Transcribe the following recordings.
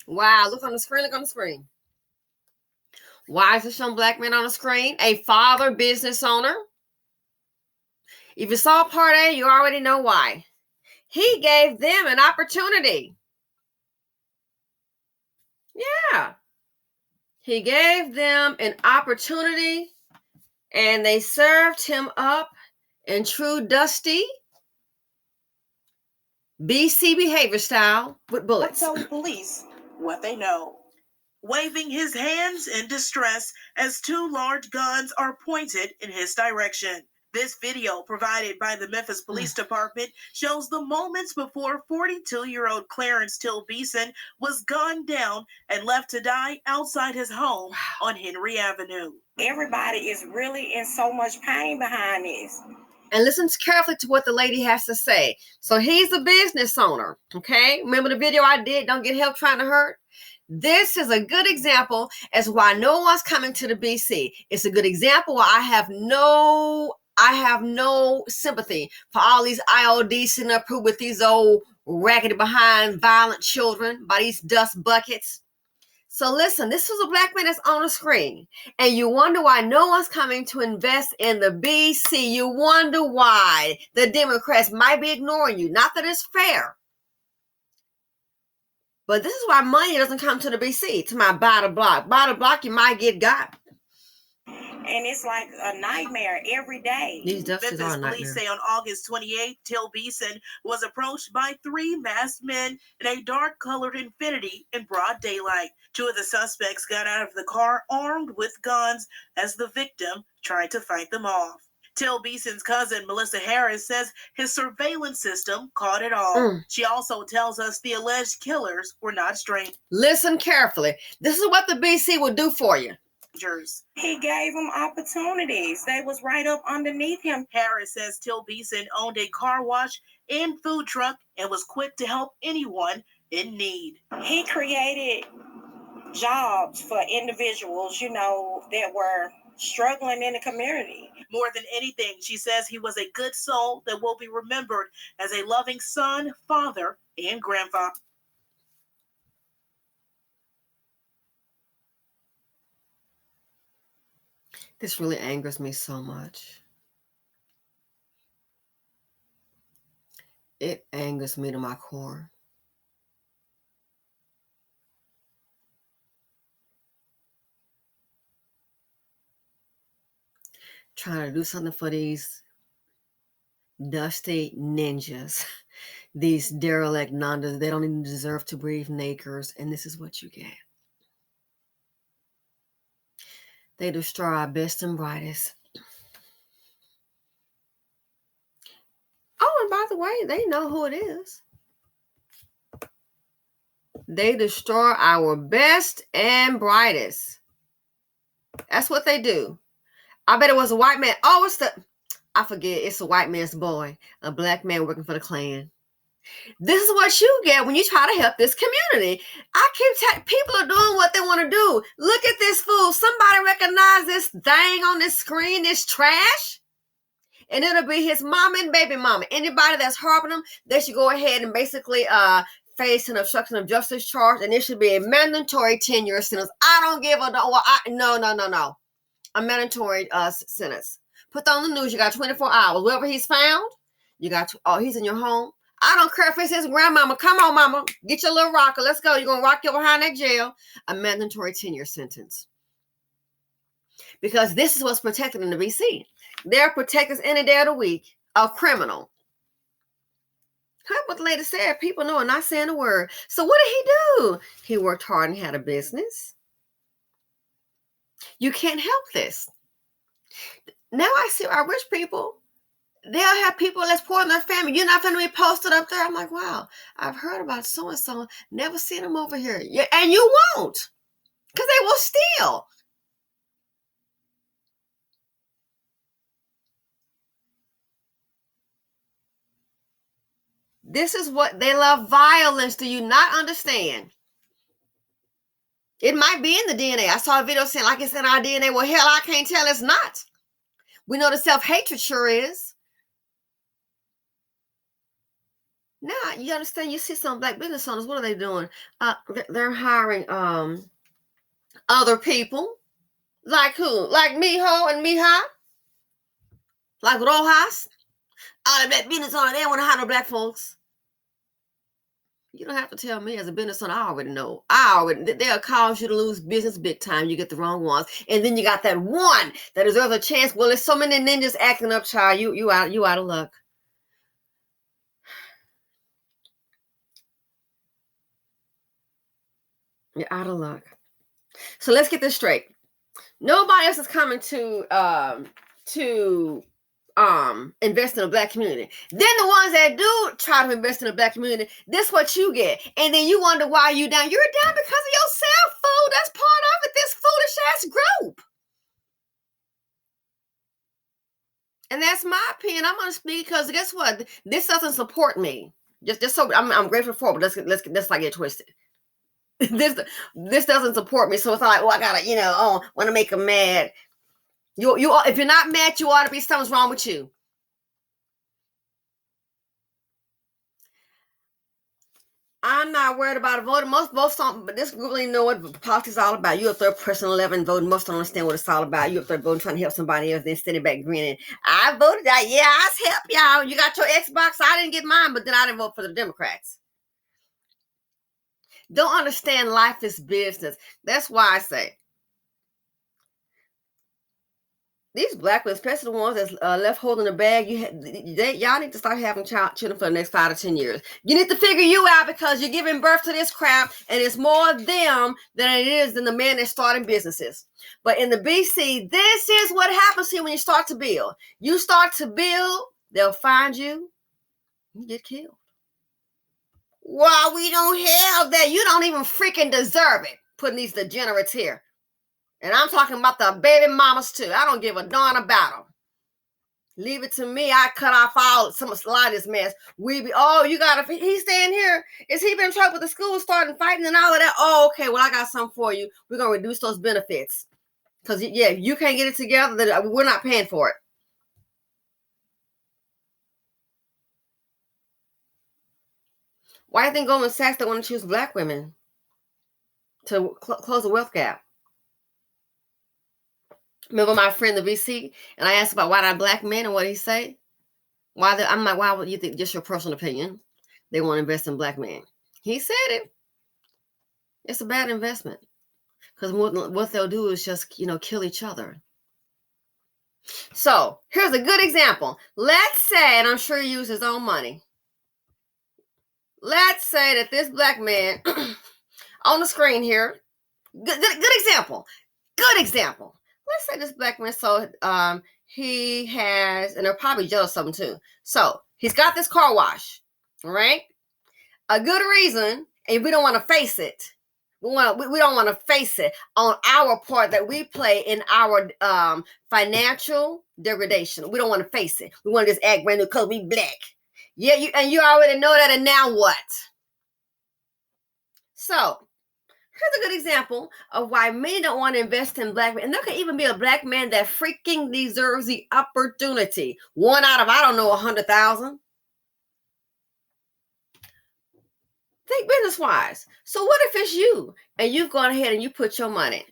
Wow, look on the screen, look on the screen. Why is it showing black men on the screen? A father, business owner. If you saw part A, you already know why. He gave them an opportunity. Yeah. He gave them an opportunity, and they served him up in true Dusty BC behavior style with bullets. Telling police what they know. Waving his hands in distress as two large guns are pointed in his direction. This video, provided by the Memphis Police Department, shows the moments before 42-year-old Clarence Till Beeson was gunned down and left to die outside his home on Henry Avenue. Everybody is really in so much pain behind this. And listen carefully to what the lady has to say. So he's a business owner, okay? Remember the video I did, Don't Get Help Trying to Hurt? This is a good example as why no one's coming to the BC. It's a good example why I have no sympathy for all these IODs sitting up here with these old raggedy behind violent children by these dust buckets. So listen, this was a black man that's on the screen, and you wonder why no one's coming to invest in the BC. You wonder why the Democrats might be ignoring you. Not that it's fair, but this is why money doesn't come to the BC, to my buy the block. Buy the block, you might get got. And it's like a nightmare every day. These Dusties are a nightmare. Police say on August 28th, Till Beeson was approached by three masked men in a dark-colored Infiniti in broad daylight. Two of the suspects got out of the car armed with guns as the victim tried to fight them off. Till Beeson's cousin, Melissa Harris, says his surveillance system caught it all. She also tells us the alleged killers were not strangers. Listen carefully. This is what the BC will do for you. He gave them opportunities. They was right up underneath him. Harris says Till Beeson owned a car wash and food truck and was quick to help anyone in need. He created jobs for individuals, that were struggling in the community. More than anything, she says he was a good soul that will be remembered as a loving son, father, and grandfather. This really angers me so much. It angers me to my core. Trying to do something for these dusty ninjas, these derelict nondas. They don't even deserve to breathe nakers, and this is what you get. They destroy our best and brightest. Oh, and by the way, they know who it is. They destroy our best and brightest. That's what they do. I bet it was a white man. Oh, I forget. It's a white man's boy. A black man working for the Klan. This is what you get when you try to help this community. I keep telling people are doing what they want to do. Look at this fool. Somebody recognize this thing on this screen, this trash? And it'll be his mama and baby mama. Anybody that's harboring them, they should go ahead and basically face an obstruction of justice charge, and it should be a mandatory 10-year sentence. I don't give a no. A mandatory sentence. Put that on the news. You got 24 hours. Wherever he's found, you got he's in your home. I don't care if it's his grandmama. Come on, mama. Get your little rocker. Let's go. You're going to rock you behind that jail. A mandatory 10-year sentence. Because this is what's protected in the BC. They're protectors any day of the week. A criminal. Heard what the lady said. People know and not saying a word. So what did he do? He worked hard and had a business. You can't help this. Now I see our rich people. They'll have people that's poor in their family. You're not going to be posted up there. I'm like, wow, I've heard about so-and-so. Never seen them over here. Yeah, and you won't. Because they will steal. This is what they love, violence. Do you not understand? It might be in the DNA. I saw a video saying like it's in our DNA. Well, hell, I can't tell it's not. We know the self-hatred sure is. Now you understand. You see some black business owners. What are they doing? They're hiring other people. Like who? Like Miho and Miha? Like Rojas? All the black business owners, they don't want to hire no black folks. You don't have to tell me as a business owner. I already know. They'll cause you to lose business big time. You get the wrong ones. And then you got that one that deserves a chance. Well, there's so many ninjas acting up, child. You out of luck. You're out of luck. So let's get this straight. Nobody else is coming to invest in a black community. Then the ones that do try to invest in a black community, this what you get. And then you wonder why you down. You're down because of yourself, fool. That's part of it, this foolish ass group. And that's my opinion. I'm gonna speak because guess what? This doesn't support me. Just so I'm grateful for it, but let's not get twisted. this doesn't support me. So it's not like, oh, I gotta, want to make them mad. You if you're not mad, you ought to be something's wrong with you. I'm not worried about voting. Most don't, but this group really know what politics is all about. You up there pressing 11 voting. Most don't understand what it's all about. You up there voting, trying to help somebody else, then standing back grinning. I voted. Yeah, I help y'all. You got your Xbox. I didn't get mine, but then I didn't vote for the Democrats. Don't understand life is business. That's why I say these black ones, especially the ones that's left holding the bag, y'all need to start having children for the next 5 to 10 years. You need to figure you out because you're giving birth to this crap, and it's more them than it is than the men that's starting businesses. But in the BC, this is what happens here when you start to build. You start to build, they'll find you, you get killed. Well, we don't have that. You don't even freaking deserve it, putting these degenerates here. And I'm talking about the baby mamas too. I don't give a darn about them. Leave it to me. I cut off a lot of this mess. He's staying here. Is he been in trouble with the school starting fighting and all of that? Oh, okay. Well, I got something for you. We're going to reduce those benefits. Because, if you can't get it together, then we're not paying for it. Why do you think Goldman Sachs don't want to choose black women to close the wealth gap? Remember my friend, the VC, and I asked about why not black men and what he say? I'm like, why would you think, just your personal opinion, they want to invest in black men? He said it. It's a bad investment because what they'll do is just, kill each other. So here's a good example. Let's say, and I'm sure he used his own money. Let's say that this black man on the screen here, good example. Good example. Let's say this black man, so he has, and they're probably jealous of him too. So he's got this car wash, right? A good reason, and we don't want to face it. We don't want to face it on our part that we play in our financial degradation. We don't want to face it. We want to just act brand new because we black. Yeah, you already know that, and now what? So here's a good example of why many don't want to invest in black men. And there can even be a black man that freaking deserves the opportunity. 1 out of, 100,000. Think business-wise. So what if it's you and you've gone ahead and you put your money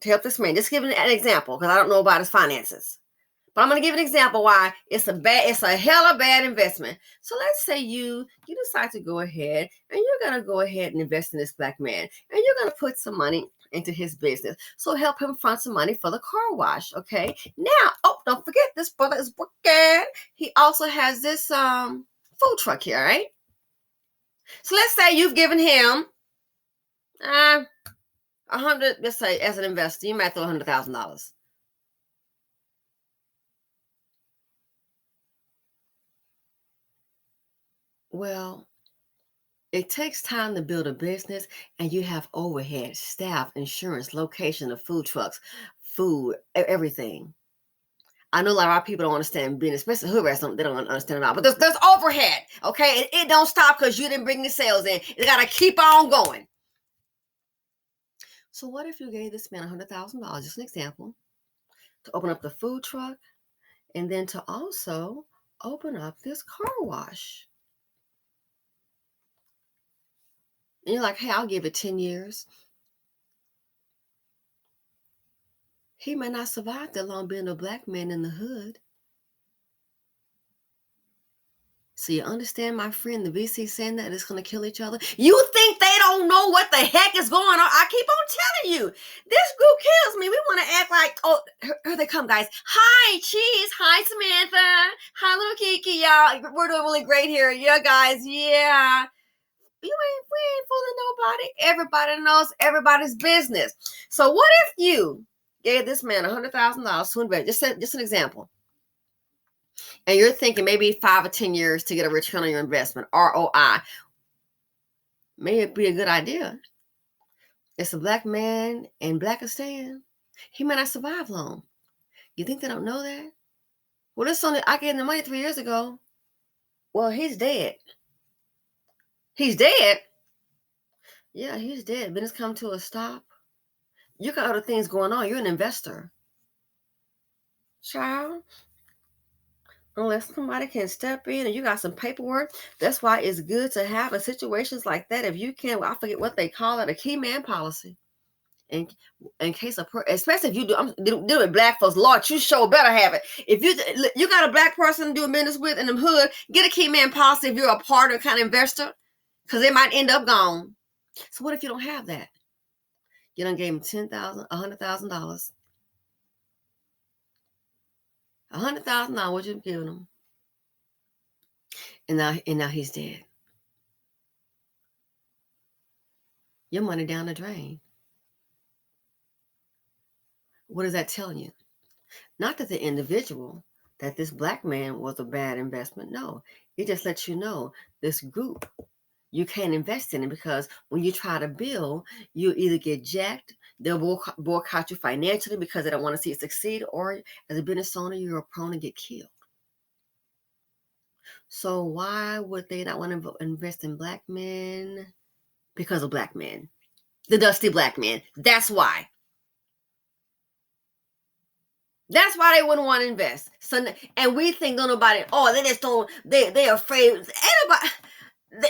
to help this man? Just giving an example because I don't know about his finances. But I'm going to give an example why it's a hella bad investment. So let's say you decide to go ahead and you're going to go ahead and invest in this black man. And you're going to put some money into his business. So help him fund some money for the car wash, okay? Now, don't forget, this brother is working. He also has this food truck here, right? So let's say you've given him 100, let's say as an investor, you might throw $100,000. Well, it takes time to build a business, and you have overhead, staff, insurance, location of food trucks, food, everything. I know a lot of people don't understand business, especially hood rats, they don't understand it all. But there's overhead, okay? And it don't stop because you didn't bring the sales in. It got to keep on going. So what if you gave this man $100,000, just an example, to open up the food truck and then to also open up this car wash? And you're like, hey, I'll give it 10 years. He may not survive that long being a black man in the hood. So you understand, my friend, the VC saying that it's going to kill each other? You think they don't know what the heck is going on? I keep on telling you. This group kills me. We want to act like, oh, here they come, guys. Hi, Cheese. Hi, Samantha. Hi, little Kiki, y'all. We're doing really great here. Yeah, guys. Yeah. We ain't fooling nobody. Everybody knows everybody's business. So what if you gave this man $100,000 to invest? Just an example. And you're thinking maybe 5 or 10 years to get a return on your investment, ROI. May it be a good idea. It's a black man in Blackistan. He may not survive long. You think they don't know that? Well, this only I gave him the money 3 years ago. Well, he's dead. He's dead? Yeah, he's dead. Business come to a stop. You got other things going on. You're an investor. Child. Unless somebody can step in and you got some paperwork. That's why it's good to have in situations like that. If you can, I forget what they call it, a key man policy. In case of, especially if you do, I'm dealing with black folks. Lord, you sure better have it. If you got a black person doing business with in the hood, get a key man policy if you're a partner kind of investor, because they might end up gone. So what if you don't have that? You done gave him $10,000, $100,000. $100,000, what you giving him? And now he's dead. Your money down the drain. What is that telling you? Not that the individual, that this black man was a bad investment. No, it just lets you know this group, you can't invest in it, because when you try to build, you either get jacked, they'll boycott you financially because they don't want to see it succeed, or as a business owner, you're prone to get killed. So why would they not want to invest in black men? Because of black men. The dusty black men. That's why. That's why they wouldn't want to invest. So, and we think nobody, oh, they just don't, they're afraid. Anybody,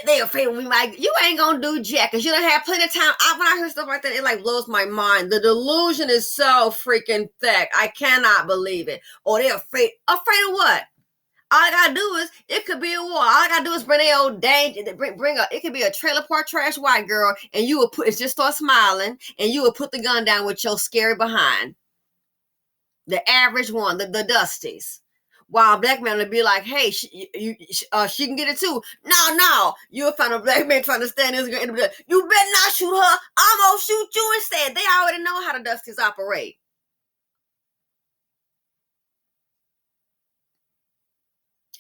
they afraid we might, you ain't gonna do jack, because you don't have plenty of time. When I hear stuff like that, it like blows my mind. The delusion is so freaking thick. I cannot believe it. Or they're afraid. Afraid of what? All I gotta do is, it could be a war. All I gotta do is bring their old danger, it could be a trailer park trash white girl, and you will just start smiling, and you will put the gun down with your scary behind. The average one, the Dusties. While a black man would be like, hey, she can get it too. No. You'll find a black man trying to stand there. You better not shoot her. I'm going to shoot you instead. They already know how the Dusties operate.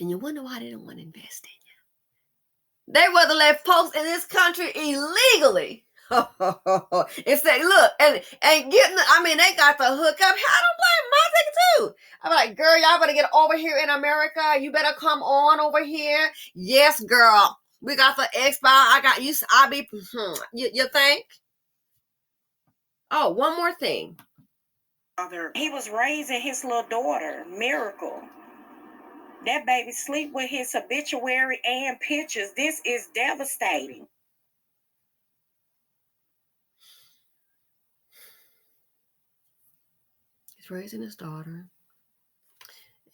And you wonder why they don't want to invest in you. They rather let folks in this country illegally and say, look, and getting, they got the hookup. I don't blame my thing too. I'm like, girl, y'all better get over here in America. You better come on over here. Yes, girl. We got the Xbox. I got you. You think? Oh, one more thing. He was raising his little daughter, Miracle. That baby sleep with his obituary and pictures. This is devastating. He's raising his daughter,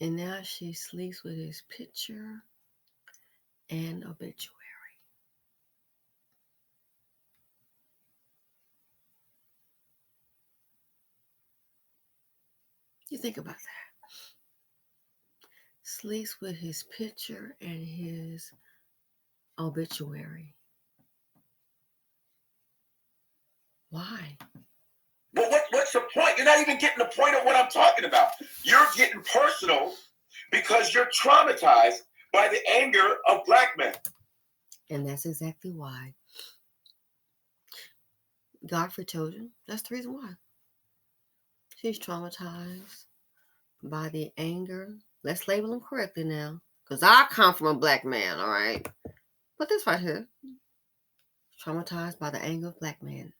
and now she sleeps with his picture and obituary. You think about that. Sleeps with his picture and his obituary. Why? Well, what's the point? You're not even getting the point of what I'm talking about. You're getting personal because you're traumatized by the anger of black men. And that's exactly why. Godfrey told you. That's the reason why. She's traumatized by the anger. Let's label them correctly now, because I come from a black man, all right? But this right here. Traumatized by the anger of black men.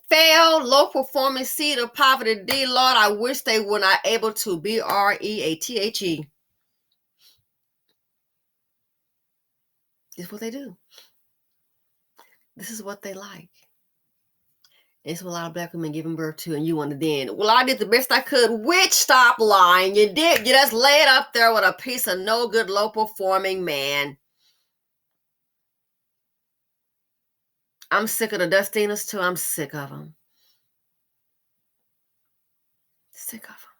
Failed, low performing seed of poverty. D, Lord, I wish they were not able to. BREATHE. It's what they do. This is what they like. It's what a lot of black women giving birth to, and you want to then, well, I did the best I could. Which, stop lying. You did. You just laid up there with a piece of no good, low performing man. I'm sick of the Dustinas too. I'm sick of them. Sick of them.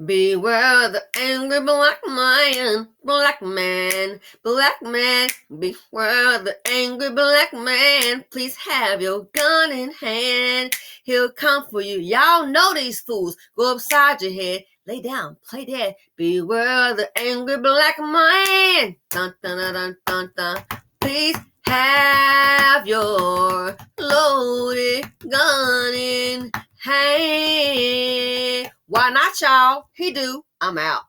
Beware the angry black man, black man, black man. Beware the angry black man. Please have your gun in hand. He'll come for you. Y'all know these fools. Go upside your head. Lay down, play dead. Beware the angry black man. Dun, dun, dun, dun, dun, dun. Please have your loaded gun in hand. Why not, y'all? He do. I'm out.